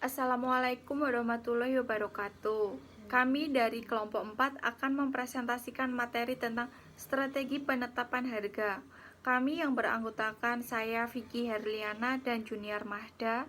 Assalamualaikum warahmatullahi wabarakatuh. Kami dari kelompok 4 akan mempresentasikan materi tentang strategi penetapan harga. Kami yang beranggotakan saya Vicky Herliana dan Junior Mahda.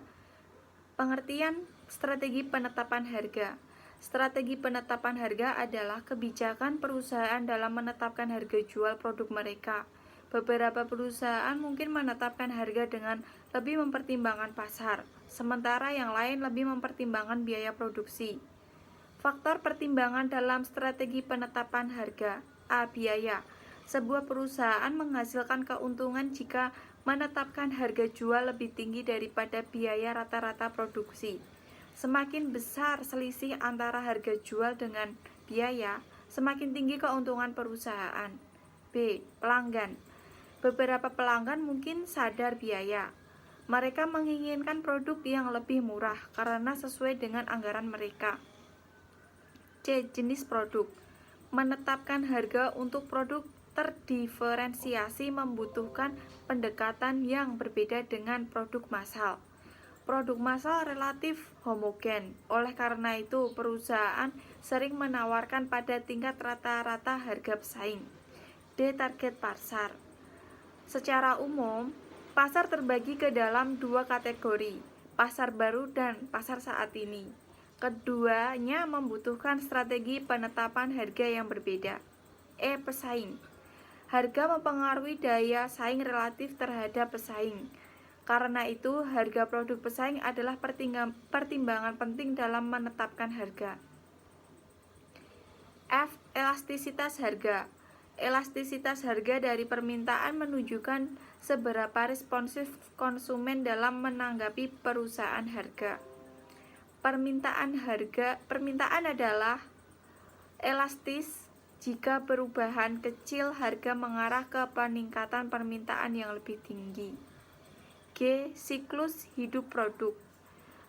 Pengertian strategi penetapan harga. Strategi penetapan harga adalah kebijakan perusahaan dalam menetapkan harga jual produk mereka. Beberapa perusahaan mungkin menetapkan harga dengan lebih mempertimbangkan pasar, sementara yang lain lebih mempertimbangkan biaya produksi. Faktor pertimbangan dalam strategi penetapan harga. A. Biaya. Sebuah perusahaan menghasilkan keuntungan jika menetapkan harga jual lebih tinggi daripada biaya rata-rata produksi. Semakin besar selisih antara harga jual dengan biaya, semakin tinggi keuntungan perusahaan. B. Pelanggan. Beberapa pelanggan mungkin sadar biaya. Mereka menginginkan produk yang lebih murah karena sesuai dengan anggaran mereka. C. Jenis produk. Menetapkan harga untuk produk terdiferensiasi membutuhkan pendekatan yang berbeda dengan produk massal. Produk massal relatif homogen, oleh karena itu perusahaan sering menawarkan pada tingkat rata-rata harga pesaing. D. Target pasar. Secara umum, pasar terbagi ke dalam dua kategori, pasar baru dan pasar saat ini. Keduanya membutuhkan strategi penetapan harga yang berbeda. E. Pesaing. Harga mempengaruhi daya saing relatif terhadap pesaing. Karena itu, harga produk pesaing adalah pertimbangan penting dalam menetapkan harga. F. Elastisitas harga. Elastisitas harga dari permintaan menunjukkan seberapa responsif konsumen dalam menanggapi perusahaan harga. Permintaan adalah elastis jika perubahan kecil harga mengarah ke peningkatan permintaan yang lebih tinggi. G. Siklus hidup produk.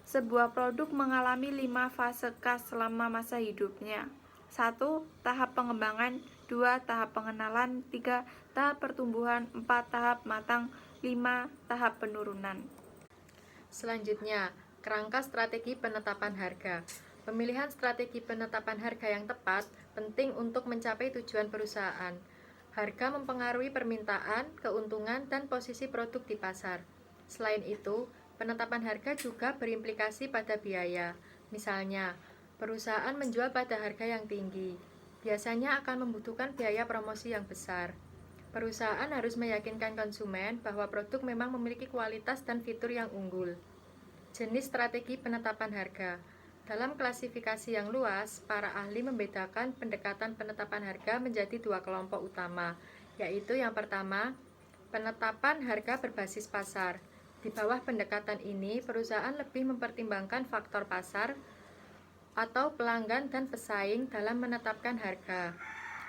Sebuah produk mengalami 5 fase khas selama masa hidupnya. 1. Tahap pengembangan. 2. Tahap pengenalan. 3. Tahap pertumbuhan. 4. Tahap matang. 5. Tahap penurunan. Selanjutnya, kerangka strategi penetapan harga. Pemilihan strategi penetapan harga yang tepat penting untuk mencapai tujuan perusahaan. Harga mempengaruhi permintaan, keuntungan, dan posisi produk di pasar. Selain itu, penetapan harga juga berimplikasi pada biaya. Misalnya, perusahaan menjual pada harga yang tinggi, biasanya akan membutuhkan biaya promosi yang besar. Perusahaan harus meyakinkan konsumen bahwa produk memang memiliki kualitas dan fitur yang unggul. Jenis strategi penetapan harga. Dalam klasifikasi yang luas, para ahli membedakan pendekatan penetapan harga menjadi dua kelompok utama, yaitu yang pertama, penetapan harga berbasis pasar. Di bawah pendekatan ini, perusahaan lebih mempertimbangkan faktor pasar atau pelanggan dan pesaing dalam menetapkan harga.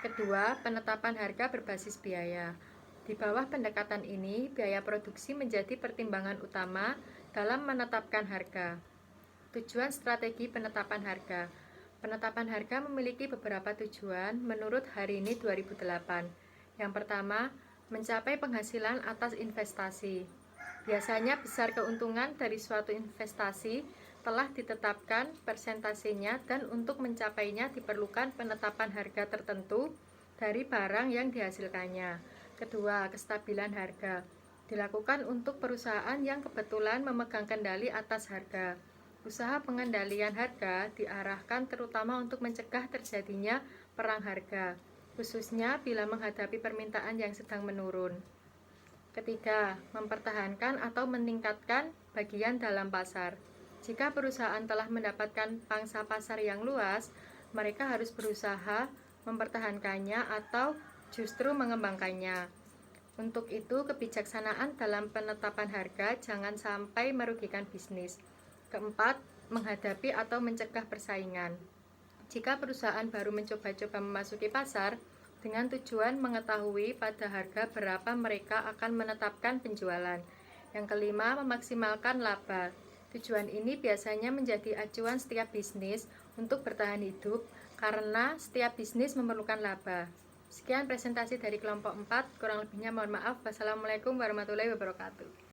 Kedua, penetapan harga berbasis biaya. Di bawah pendekatan ini, biaya produksi menjadi pertimbangan utama dalam menetapkan harga. Tujuan strategi penetapan harga. Penetapan harga memiliki beberapa tujuan menurut Harini 2008. Yang pertama, mencapai penghasilan atas investasi. Biasanya besar keuntungan dari suatu investasi telah ditetapkan persentasenya dan untuk mencapainya diperlukan penetapan harga tertentu dari barang yang dihasilkannya. Kedua, kestabilan harga. Dilakukan untuk perusahaan yang kebetulan memegang kendali atas harga. Usaha pengendalian harga diarahkan terutama untuk mencegah terjadinya perang harga, khususnya bila menghadapi permintaan yang sedang menurun. Ketiga, mempertahankan atau meningkatkan bagian dalam pasar. Jika perusahaan telah mendapatkan pangsa pasar yang luas, mereka harus berusaha mempertahankannya atau justru mengembangkannya. Untuk itu, kebijaksanaan dalam penetapan harga jangan sampai merugikan bisnis. Keempat, menghadapi atau mencegah persaingan. Jika perusahaan baru mencoba-coba memasuki pasar, dengan tujuan mengetahui pada harga berapa mereka akan menetapkan penjualan. Yang kelima, memaksimalkan laba. Tujuan ini biasanya menjadi acuan setiap bisnis untuk bertahan hidup karena setiap bisnis memerlukan laba. Sekian presentasi dari kelompok 4, kurang lebihnya mohon maaf. Wassalamualaikum warahmatullahi wabarakatuh.